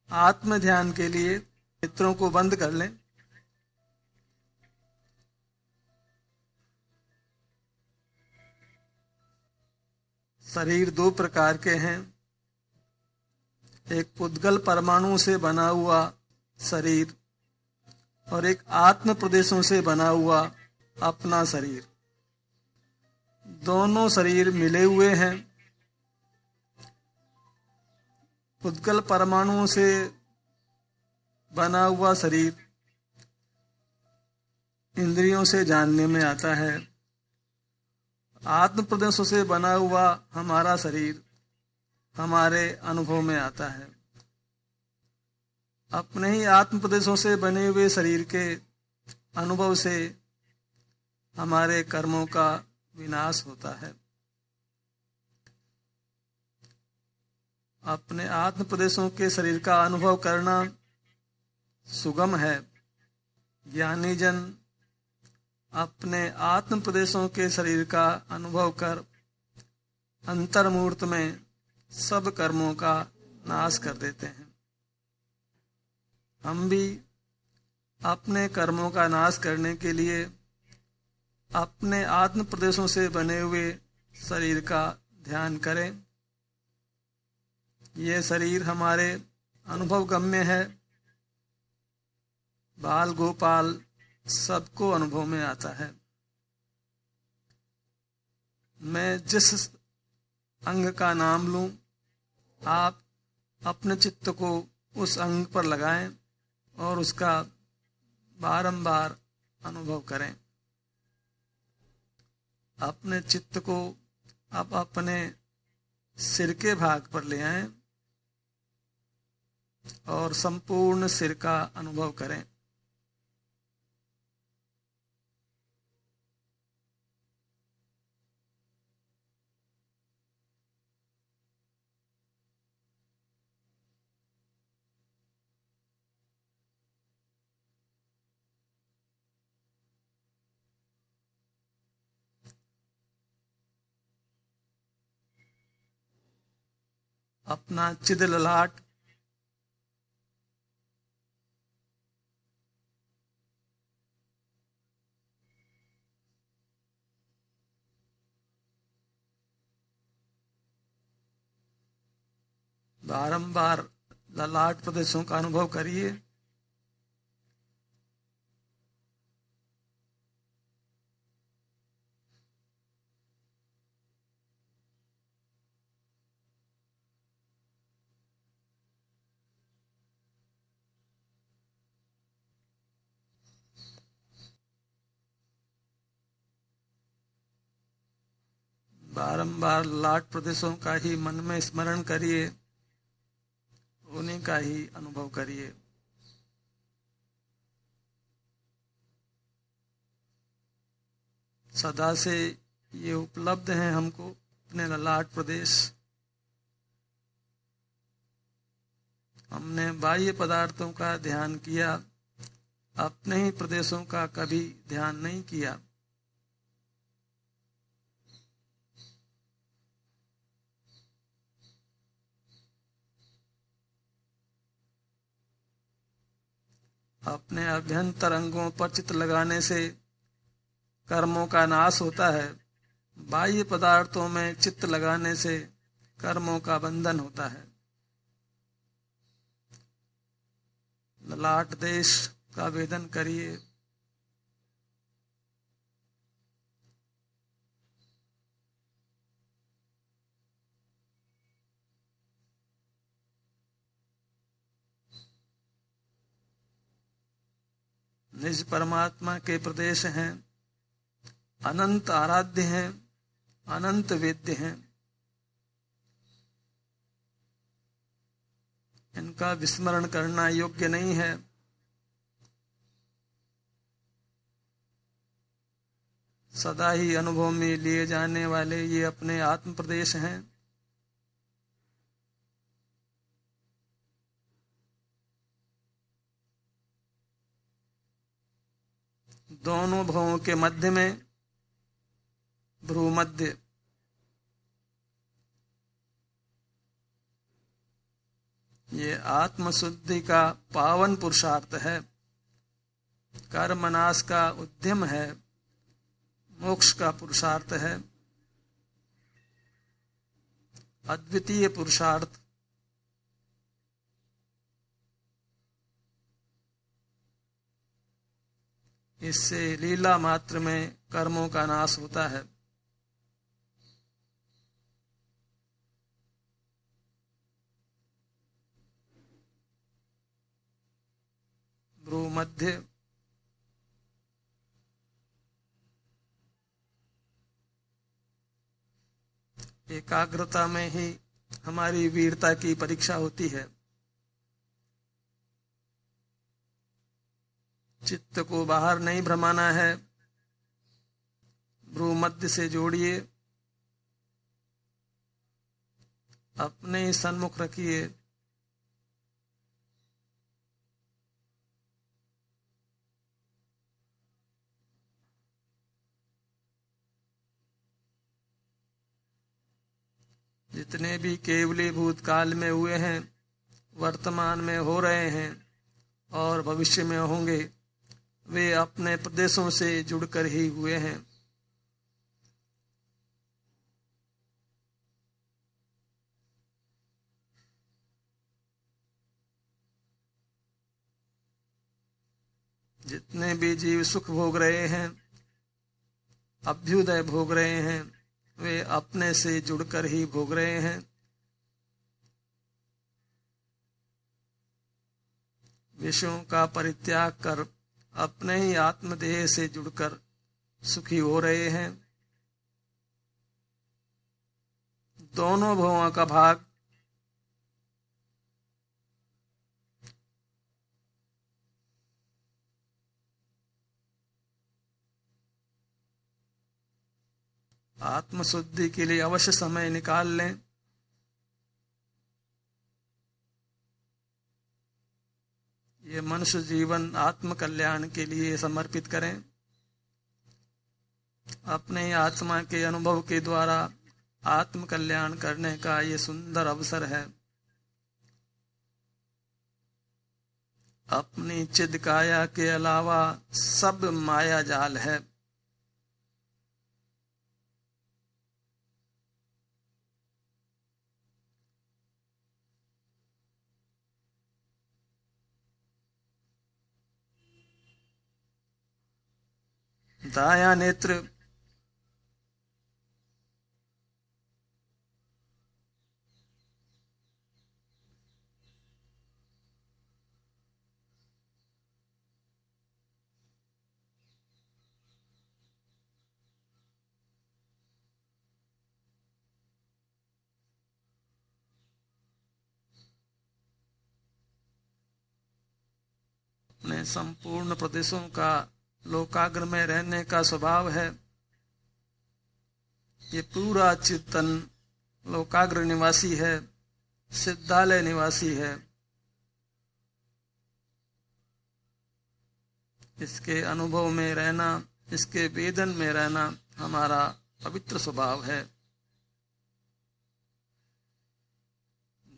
आत्म ध्यान के लिए नेत्रों को बंद कर लें। शरीर दो प्रकार के हैं, एक पुद्गल परमाणु से बना हुआ शरीर और एक आत्म प्रदेशों से बना हुआ अपना शरीर। दोनों शरीर मिले हुए हैं। पुद्गल परमाणुओं से बना हुआ शरीर इंद्रियों से जानने में आता है। आत्म प्रदेशों से बना हुआ हमारा शरीर हमारे अनुभव में आता है। अपने ही आत्म प्रदेशों से बने हुए शरीर के अनुभव से हमारे कर्मों का विनाश होता है। अपने आत्म प्रदेशों के शरीर का अनुभव करना सुगम है। ज्ञानी जन अपने आत्म प्रदेशों के शरीर का अनुभव कर अंतर्मूर्त में सब कर्मों का नाश कर देते हैं। हम भी अपने कर्मों का नाश करने के लिए अपने आत्म प्रदेशों से बने हुए शरीर का ध्यान करें। ये शरीर हमारे अनुभव गम्य है। बाल गोपाल सबको अनुभव में आता है। मैं जिस अंग का नाम लूं, आप अपने चित्त को उस अंग पर लगाएं और उसका बारंबार अनुभव करें। अपने चित्त को अब अपने सिर के भाग पर ले आएं और संपूर्ण सिर का अनुभव करें। अपना चिद ललाट बारंबार ललाट प्रदेशों का अनुभव करिए। बारंबार ललाट प्रदेशों का ही मन में स्मरण करिए, उन्हीं का ही अनुभव करिए। सदा से ये उपलब्ध हैं हमको अपने ललाट प्रदेश। हमने बाह्य पदार्थों का ध्यान किया, अपने ही प्रदेशों का कभी ध्यान नहीं किया। अपने अभ्यंतर अंगों पर चित्त लगाने से कर्मों का नाश होता है। बाह्य पदार्थों में चित्त लगाने से कर्मों का बंधन होता है। ललाट देश का वेदन करिए। निज परमात्मा के प्रदेश हैं, अनंत आराध्य हैं, अनंत वेद्य हैं। इनका विस्मरण करना योग्य नहीं है। सदा ही अनुभव में लिए जाने वाले ये अपने आत्म प्रदेश हैं। दोनों भवों के मध्य में ये आत्मशुद्धि का पावन पुरुषार्थ है, कर्मनाश का उद्यम है, मोक्ष का पुरुषार्थ है, अद्वितीय पुरुषार्थ। इससे लीला मात्र में कर्मों का नाश होता है। भ्रूमध्य एकाग्रता में ही हमारी वीरता की परीक्षा होती है। चित्त को बाहर नहीं भ्रमाना है, भ्रूमध्य से जोड़िए, अपने ही सन्मुख रखिए। जितने भी केवली भूतकाल में हुए हैं, वर्तमान में हो रहे हैं और भविष्य में होंगे, वे अपने प्रदेशों से जुड़कर ही हुए हैं। जितने भी जीव सुख भोग रहे हैं, अभ्युदय भोग रहे हैं, वे अपने से जुड़कर ही भोग रहे हैं। विषयों का परित्याग कर अपने ही आत्मदेह से जुड़कर सुखी हो रहे हैं। दोनों भवों का भाग आत्मशुद्धि के लिए अवश्य समय निकाल लें। ये मनुष्य जीवन आत्म कल्याण के लिए समर्पित करें। अपने आत्मा के अनुभव के द्वारा आत्म कल्याण करने का ये सुंदर अवसर है। अपनी चिद काया के अलावा सब माया जाल है। दाया नेत्र अपने संपूर्ण प्रदेशों का लोकाग्र में रहने का स्वभाव है। ये पूरा चिंतन लोकाग्र निवासी है, सिद्धालय निवासी है। इसके अनुभव में रहना, इसके वेदन में रहना हमारा पवित्र स्वभाव है।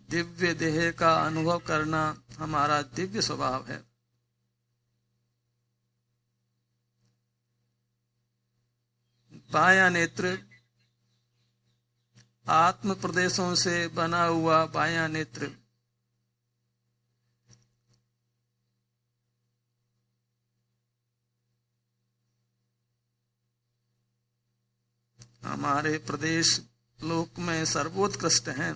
दिव्य देह का अनुभव करना हमारा दिव्य स्वभाव है। बायां नेत्र आत्म प्रदेशों से बना हुआ बायां नेत्र हमारे प्रदेश लोक में सर्वोत्कृष्ट हैं।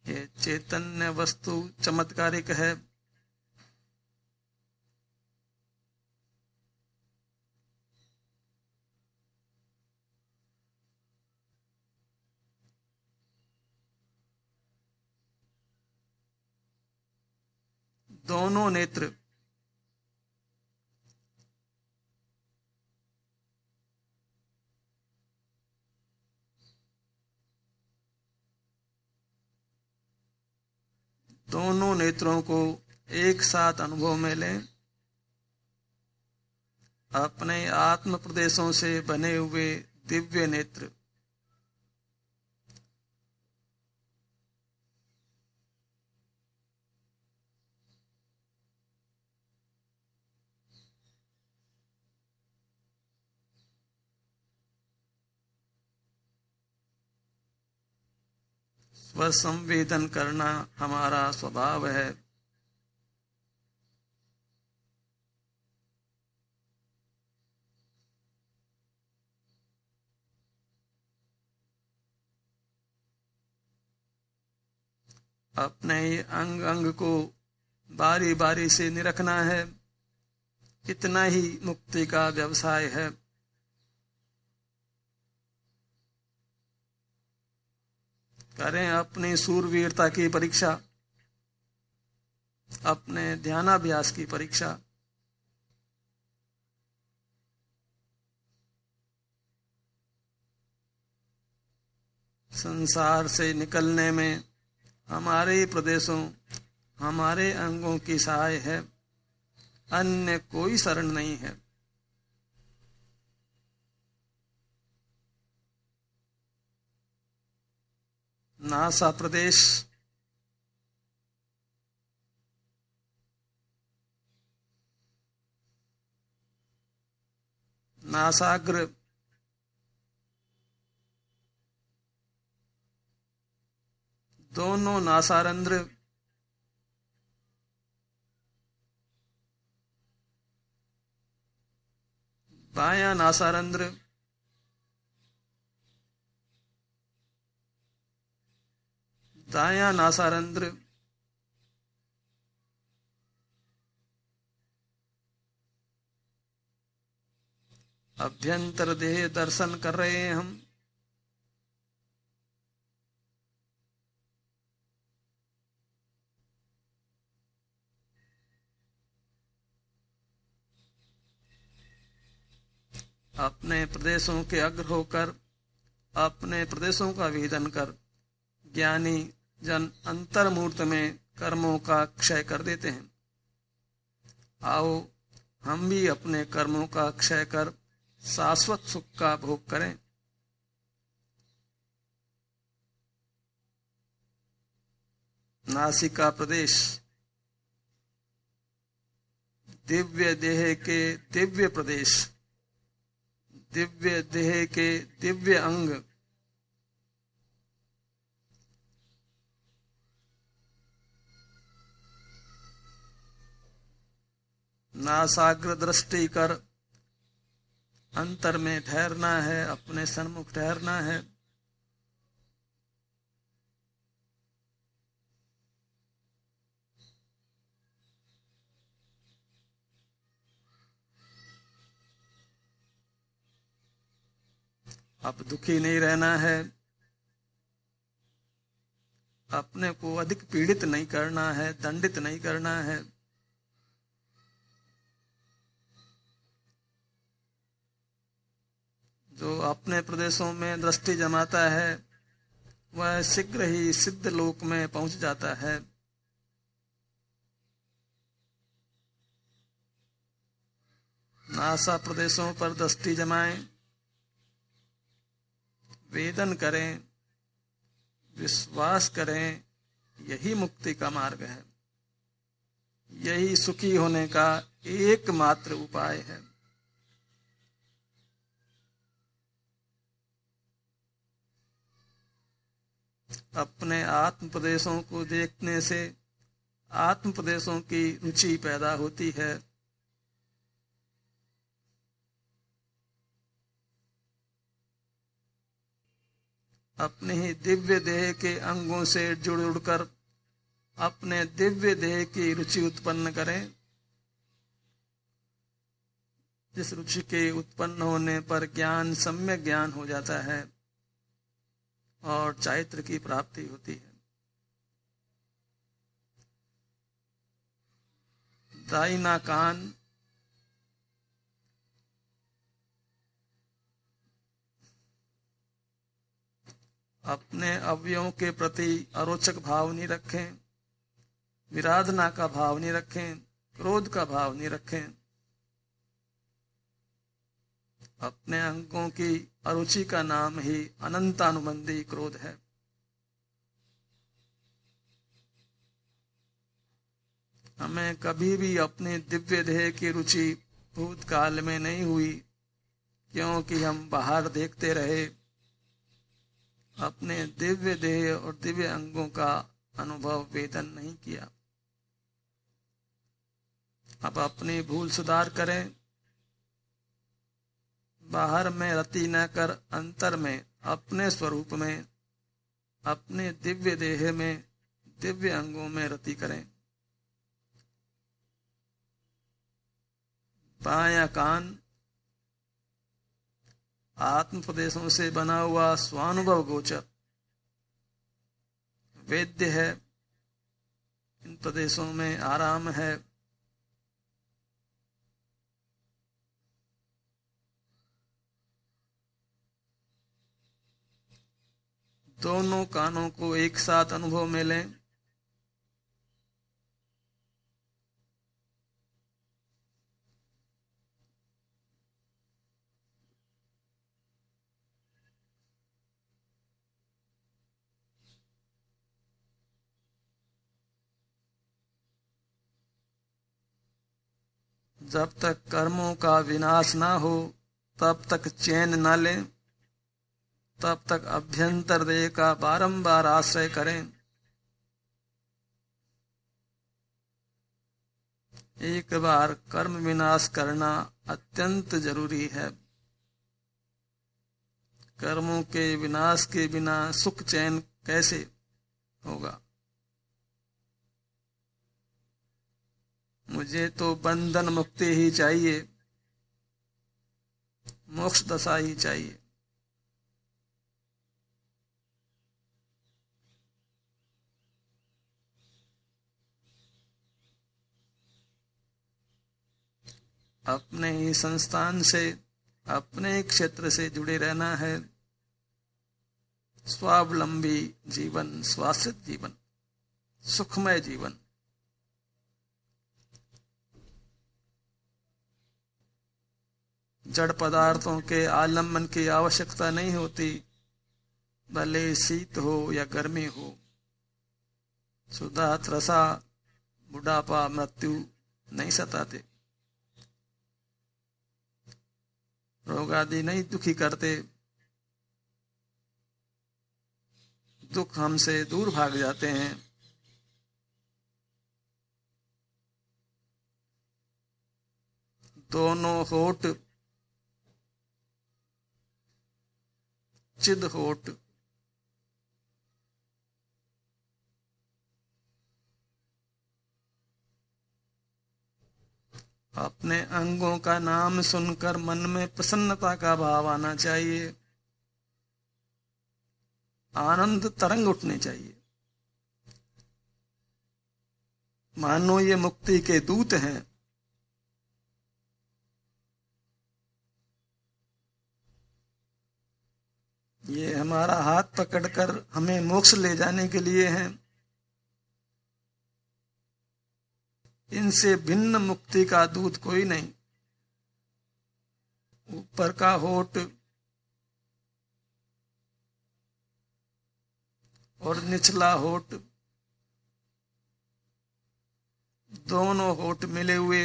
ये चैतन्य वस्तु चमत्कारिक है। दोनों नेत्र दोनों नेत्रों को एक साथ अनुभव में लें। अपने आत्म प्रदेशों से बने हुए दिव्य नेत्र, स्वसंवेदन करना हमारा स्वभाव है। अपने अंग अंग को बारी बारी से निरखना है, इतना ही मुक्ति का व्यवसाय है। करें अपनी सूरवीरता की परीक्षा, अपने ध्यानाभ्यास की परीक्षा। संसार से निकलने में हमारे प्रदेशों, हमारे अंगों की सहाय है, अन्य कोई शरण नहीं है। नासा प्रदेश, नासाग्र, दोनों नासारंध्र, बायां नासारंध्र, दायां नासारंध्र, अभ्यंतर देह दर्शन कर रहे हैं हम। अपने प्रदेशों के अग्र होकर, अपने प्रदेशों का वेदन कर, ज्ञानी जन अंतर मुहूर्त में कर्मों का क्षय कर देते हैं। आओ हम भी अपने कर्मों का क्षय कर शाश्वत सुख का भोग करें। नासिका प्रदेश, दिव्य देह के दिव्य प्रदेश, दिव्य देह के दिव्य अंग, नासाग्र दृष्टि कर अंतर में ठहरना है, अपने सन्मुख ठहरना है। अब दुखी नहीं रहना है, अपने को अधिक पीड़ित नहीं करना है, दंडित नहीं करना है। जो अपने प्रदेशों में दृष्टि जमाता है वह शीघ्र ही सिद्ध लोक में पहुंच जाता है। नासा प्रदेशों पर दृष्टि जमाएं, वेदन करें, विश्वास करें, यही मुक्ति का मार्ग है, यही सुखी होने का एकमात्र उपाय है। अपने आत्म प्रदेशों को देखने से आत्म प्रदेशों की रुचि पैदा होती है। अपने ही दिव्य देह के अंगों से जुड़ उड़कर अपने दिव्य देह की रुचि उत्पन्न करें। जिस रुचि के उत्पन्न होने पर ज्ञान सम्यक ज्ञान हो जाता है और चारित्र की प्राप्ति होती है। दाहिना कान अपने अवयवों के प्रति अरोचक भाव नहीं रखें, विराधना का भाव नहीं रखें, क्रोध का भाव नहीं रखें। अपने अंगों की अरुचि का नाम ही अनंतानुबंधी क्रोध है। हमें कभी भी अपने दिव्य देह की रुचि भूतकाल में नहीं हुई, क्योंकि हम बाहर देखते रहे, अपने दिव्य देह और दिव्य अंगों का अनुभव वेदन नहीं किया। अब अपनी भूल सुधार करें, बाहर में रति न कर अंतर में, अपने स्वरूप में, अपने दिव्य देह में, दिव्य अंगों में रति करें। बायां कान आत्म प्रदेशों से बना हुआ स्वानुभव गोचर वेद्य है, इन प्रदेशों में आराम है। दोनों कानों को एक साथ अनुभव में लें। जब तक कर्मों का विनाश ना हो तब तक चैन न लें, तब तक अभ्यंतर देह का बारंबार आश्रय करें। एक बार कर्म विनाश करना अत्यंत जरूरी है। कर्मों के विनाश के बिना सुख चैन कैसे होगा? मुझे तो बंधन मुक्ति ही चाहिए, मोक्ष दशा ही चाहिए। अपने ही संस्थान से, अपने क्षेत्र से जुड़े रहना है। स्वावलंबी जीवन, स्वाश्रित जीवन, सुखमय जीवन। जड़ पदार्थों के आलम्बन की आवश्यकता नहीं होती, भले शीत हो या गर्मी हो। सुधा, त्रसा, बुढ़ापा, मृत्यु नहीं सताते, रोग आदि नहीं दुखी करते। दुख हमसे दूर भाग जाते हैं। दोनों होठ चिद होठ, अपने अंगों का नाम सुनकर मन में प्रसन्नता का भाव आना चाहिए, आनंद तरंग उठनी चाहिए, मानो ये मुक्ति के दूत हैं। ये हमारा हाथ पकड़कर हमें मोक्ष ले जाने के लिए हैं। इनसे भिन्न मुक्ति का दूत कोई नहीं। ऊपर का होठ और निचला होठ, दोनों होठ मिले हुए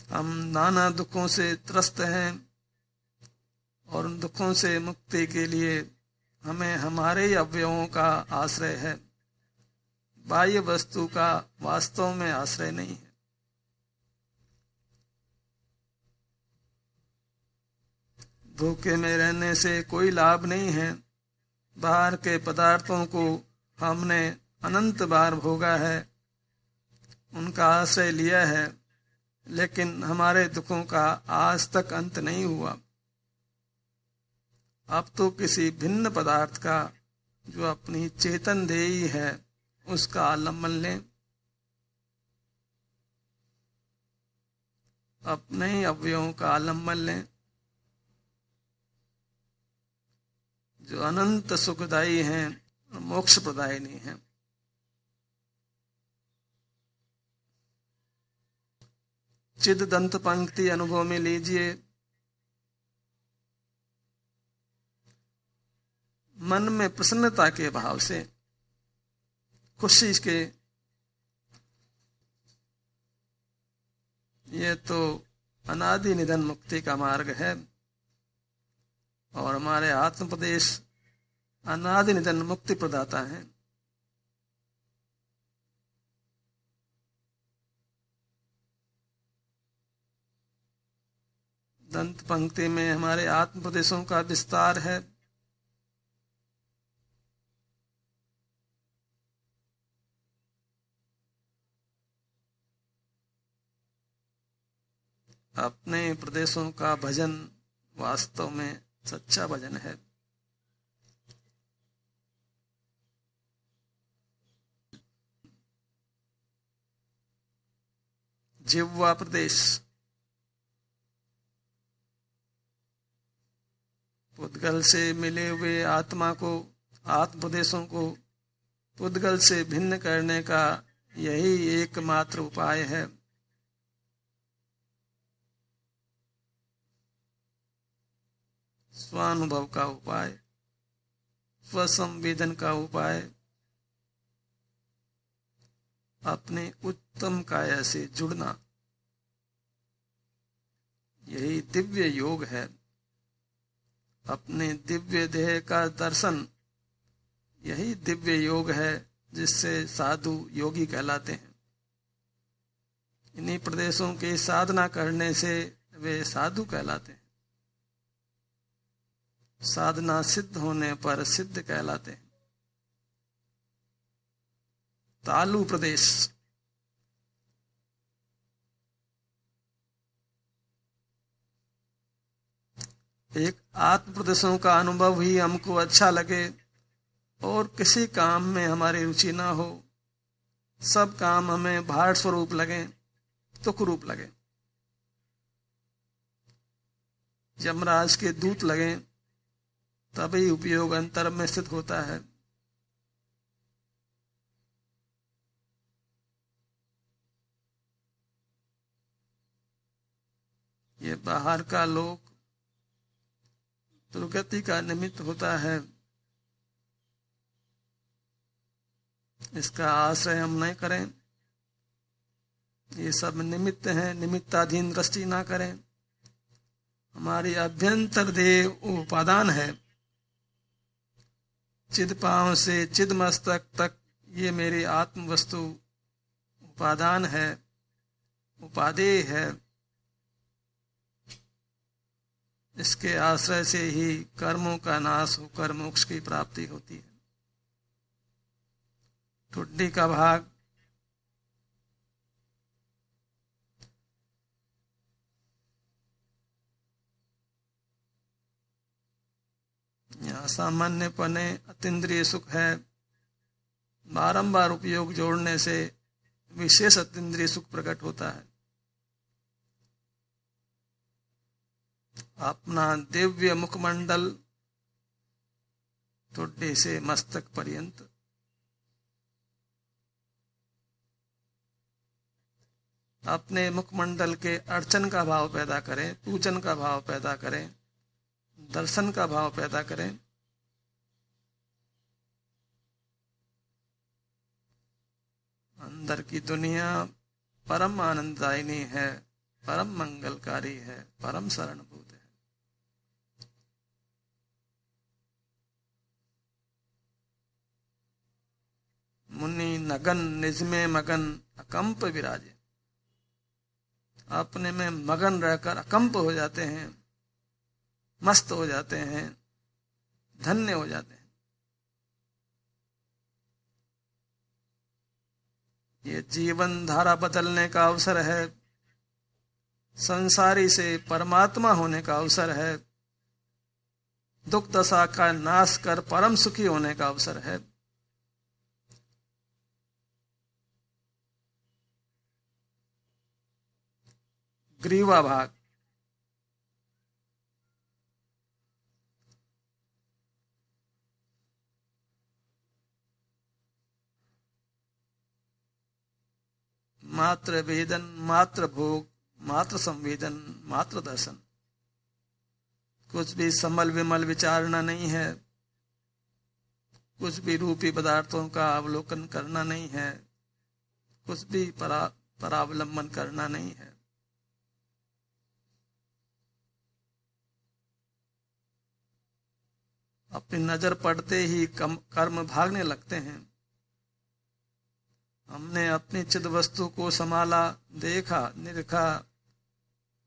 हम नाना दुखों से त्रस्त हैं, और उन दुखों से मुक्ति के लिए हमें हमारे अवयवों का आश्रय है, बाह्य वस्तु का वास्तव में आश्रय नहीं है। धोखे में रहने से कोई लाभ नहीं है। बाहर के पदार्थों को हमने अनंत बार भोगा है, उनका आश्रय लिया है, लेकिन हमारे दुखों का आज तक अंत नहीं हुआ। अब तो किसी भिन्न पदार्थ का, जो अपनी चेतन देही है, उसका आलम्बन लें। अपने ही अवयवों का आलम्बन लें, जो अनंत सुखदायी हैं और मोक्ष प्रदायिनी हैं। चिद दंत पंक्ति अनुभव में लीजिए। मन में प्रसन्नता के भाव से, खुशी के, ये तो अनादि निधन मुक्ति का मार्ग है और हमारे आत्मोपदेश अनादि निधन मुक्ति प्रदाता है। दंत पंक्ति में हमारे आत्मोपदेशों का विस्तार है। अपने प्रदेशों का भजन वास्तव में सच्चा भजन है। जिह्वा प्रदेश, पुद्गल से मिले हुए आत्मा को, आत्म प्रदेशों को पुद्गल से भिन्न करने का यही एकमात्र उपाय है। स्वानुभव का उपाय, स्वसंवेदन का उपाय, अपने उत्तम काया से जुड़ना, यही दिव्य योग है। अपने दिव्य देह का दर्शन, यही दिव्य योग है जिससे साधु योगी कहलाते हैं। इन्हीं प्रदेशों की साधना करने से वे साधु कहलाते हैं। साधना सिद्ध होने पर सिद्ध कहलाते हैं। तालु प्रदेश, एक आत्म प्रदेशों का अनुभव ही हमको अच्छा लगे और किसी काम में हमारी रुचि ना हो, सब काम हमें भार स्वरूप लगे, तुक रूप लगे, यमराज के दूत लगे, तभी उपयोग अंतर में स्थित होता है। ये बाहर का लोक दुर्गति का निमित्त होता है, इसका आश्रय हम नहीं करें। ये सब निमित्त हैं, निमित्ताधीन दृष्टि ना करें। हमारी अभ्यंतर देह उपादान है। चिद पांव से चिद मस्तक तक ये मेरी आत्म वस्तु उपादान है, उपादेय है। इसके आश्रय से ही कर्मों का नाश होकर मोक्ष की प्राप्ति होती है। ठुड्डी का भाग, यहाँ सामान्य पने अतीन्द्रिय सुख है। बारंबार उपयोग जोड़ने से विशेष अतीन्द्रिय सुख प्रकट होता है। अपना दिव्य मुखमंडल ठुड्डी से मस्तक पर्यंत, अपने मुखमंडल के अर्चन का भाव पैदा करें, पूजन का भाव पैदा करें, दर्शन का भाव पैदा करें। अंदर की दुनिया परम आनंददायिनी है, परम मंगलकारी है, परम शरणभूत है। मुनि नगन निज में मगन अकंप विराजे, अपने में मगन रहकर अकंप हो जाते हैं, मस्त हो जाते हैं, धन्य हो जाते हैं। ये जीवन धारा बदलने का अवसर है, संसारी से परमात्मा होने का अवसर है, दुख दशा का नाश कर परम सुखी होने का अवसर है। ग्रीवा भाग, मात्र वेदन, मात्र भोग, मात्र संवेदन, मात्र दर्शन। कुछ भी समल विमल विचारना नहीं है, कुछ भी रूपी पदार्थों का अवलोकन करना नहीं है, कुछ भी परावलंबन करना नहीं है। अपनी नजर पड़ते ही कर्म भागने लगते हैं। हमने अपनी चिद वस्तु को संभाला, देखा, निरखा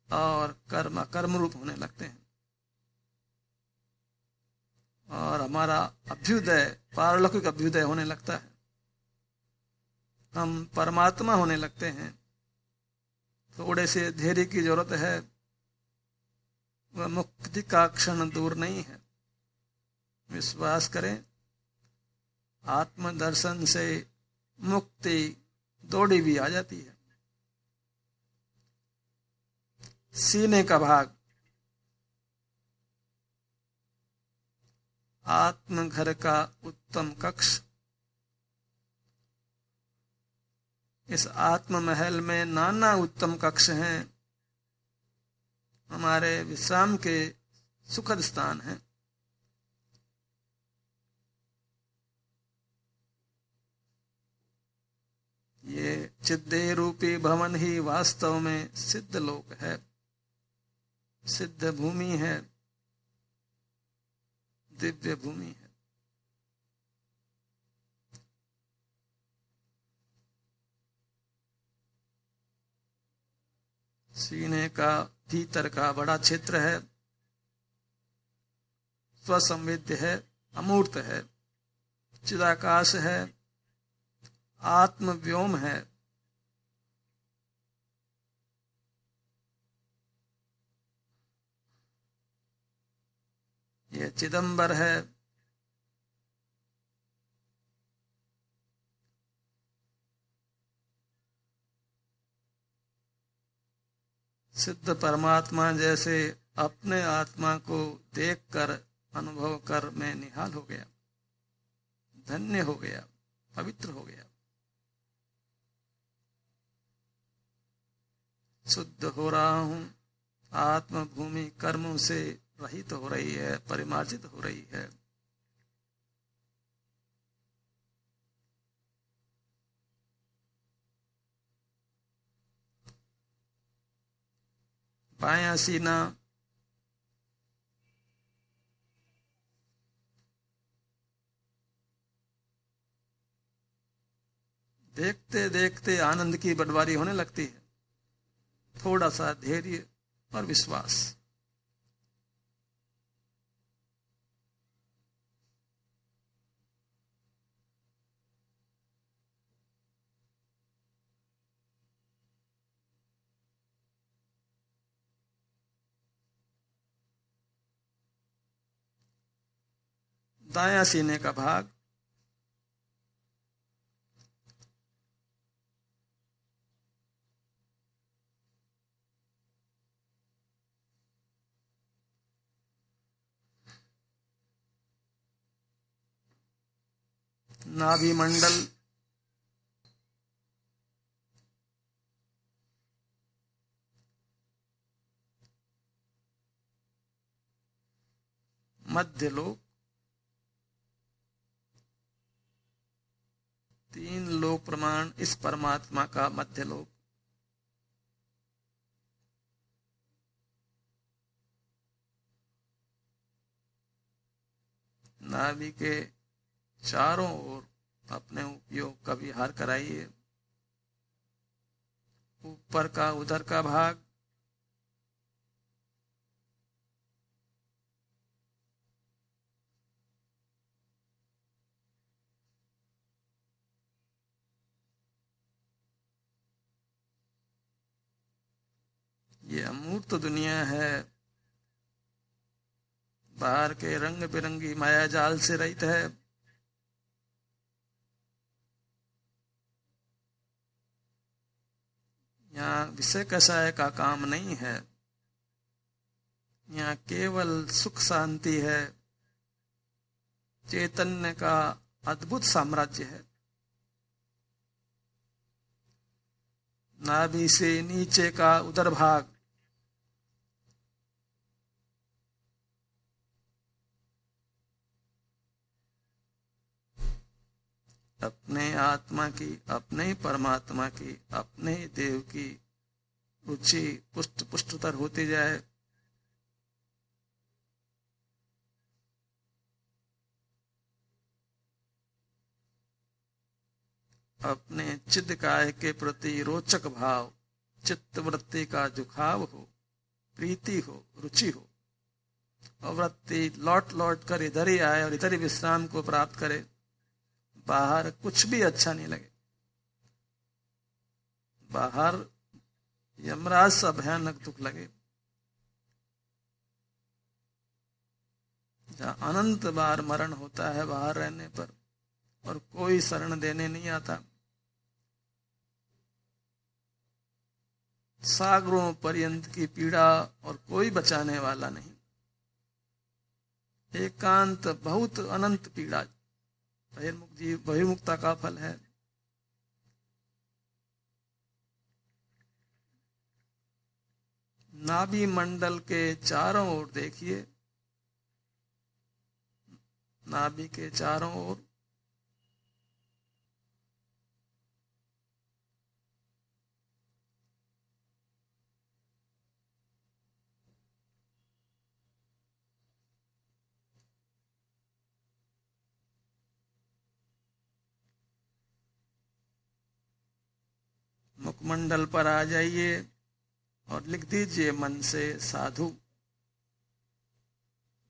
और कर्म रूप होने लगते हैं। और हमारा अभ्युदय, पारलौकिक अभ्युदय होने लगता है। हम परमात्मा होने लगते हैं। थोड़े से धैर्य की जरूरत है, वह मुक्ति का क्षण दूर नहीं है। विश्वास करें, आत्मदर्शन से मुक्ति दौड़ी भी आ जाती है। सीने का भाग, आत्मघर का उत्तम कक्ष। इस आत्म महल में नाना उत्तम कक्ष हैं, हमारे विश्राम के सुखद स्थान हैं। ये चिद्देह रूपी भवन ही वास्तव में सिद्ध लोक है, सिद्ध भूमि है, दिव्य भूमि है। सीने का भीतर का बड़ा क्षेत्र है, स्वसंवेद्य है, अमूर्त है, चिदाकाश है, आत्म व्योम है। ये चिदंबर है। सिद्ध परमात्मा जैसे अपने आत्मा को देखकर, अनुभव कर मैं निहाल हो गया, धन्य हो गया, पवित्र हो गया, शुद्ध हो रहा हूं। आत्म भूमि कर्मों से रहित हो रही है, परिमार्जित हो रही है। बायां सीना देखते देखते आनंद की बटवारी होने लगती है। थोड़ा सा धैर्य और विश्वास। दायां सीने का भाग, नाभि मंडल, मध्य लोक, 3 लोक प्रमाण इस परमात्मा का मध्य लोक। नाभि के चारों ओर अपने उपयोग का विहार कराइए। ऊपर का उदर का भाग, ये अमूर्त दुनिया है, बाहर के रंग बिरंगी माया जाल से रहित है। यहाँ विषय कषाय का काम नहीं है, यहाँ केवल सुख शांति है, चैतन्य का अद्भुत साम्राज्य है। नाभि से नीचे का उदर भाग, अपने आत्मा की, अपने परमात्मा की, अपने देव की रुचि पुष्ट पुष्टतर होती जाए। अपने चित्त काय के प्रति रोचक भाव, चित्त वृत्ति का झुकाव हो, प्रीति हो, रुचि हो, और वृत्ति लौट लौट कर इधर ही आए और इधर ही विश्राम को प्राप्त करे। बाहर कुछ भी अच्छा नहीं लगे। बाहर यमराज सा भयानक दुख लगे। जहाँ अनंत बार मरण होता है बाहर रहने पर, और कोई शरण देने नहीं आता। सागरों पर्यंत की पीड़ा और कोई बचाने वाला नहीं। एकांत बहुत अनंत पीड़ा बहिर्मुक्ता का फल है। नाभि मंडल के चारों ओर देखिए, नाभि के चारों ओर मुखमंडल पर आ जाइए और लिख दीजिए मन से साधु,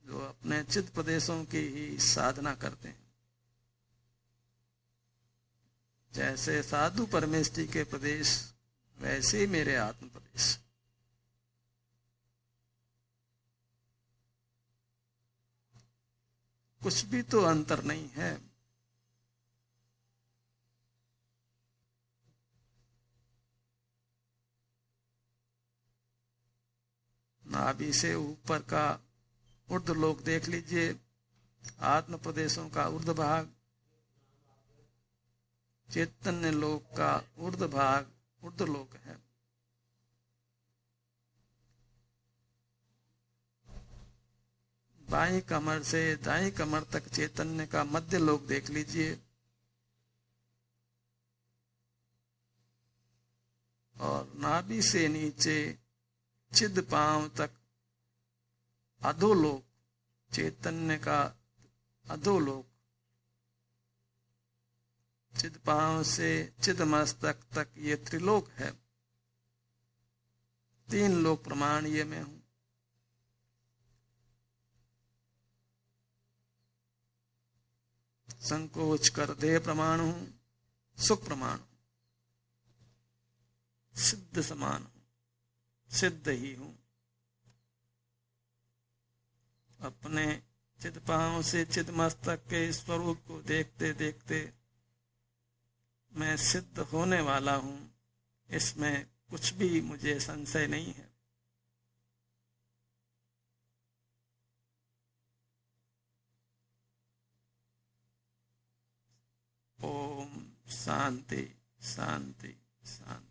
जो अपने चित्त प्रदेशों की ही साधना करते हैं। जैसे साधु परमेष्टि के प्रदेश, वैसे मेरे आत्म प्रदेश। कुछ भी तो अंतर नहीं है। नाभि से ऊपर का ऊर्ध्व लोक देख लीजिए, आत्म प्रदेशों का ऊर्ध्व भाग, चैतन्य लोक का ऊर्ध्व भाग ऊर्ध्व लोक है। बाईं कमर से दाईं कमर तक चैतन्य का मध्य लोक देख लीजिए, और नाभि से नीचे चिद पांव तक अधोलोक, चैतन्य का अधोलोक। चिद पांव से चिद मस्तक तक ये त्रिलोक है। 3 लोक प्रमाण ये मैं हूं। संकोच कर देह प्रमाण हूं, सुख प्रमाण हूं, सिद्ध समान हूं, सिद्ध ही हूं। अपने चित पांव से चित मस्तक के स्वरूप को देखते देखते मैं सिद्ध होने वाला हूं, इसमें कुछ भी मुझे संशय नहीं है। ओम शांति शांति शांति।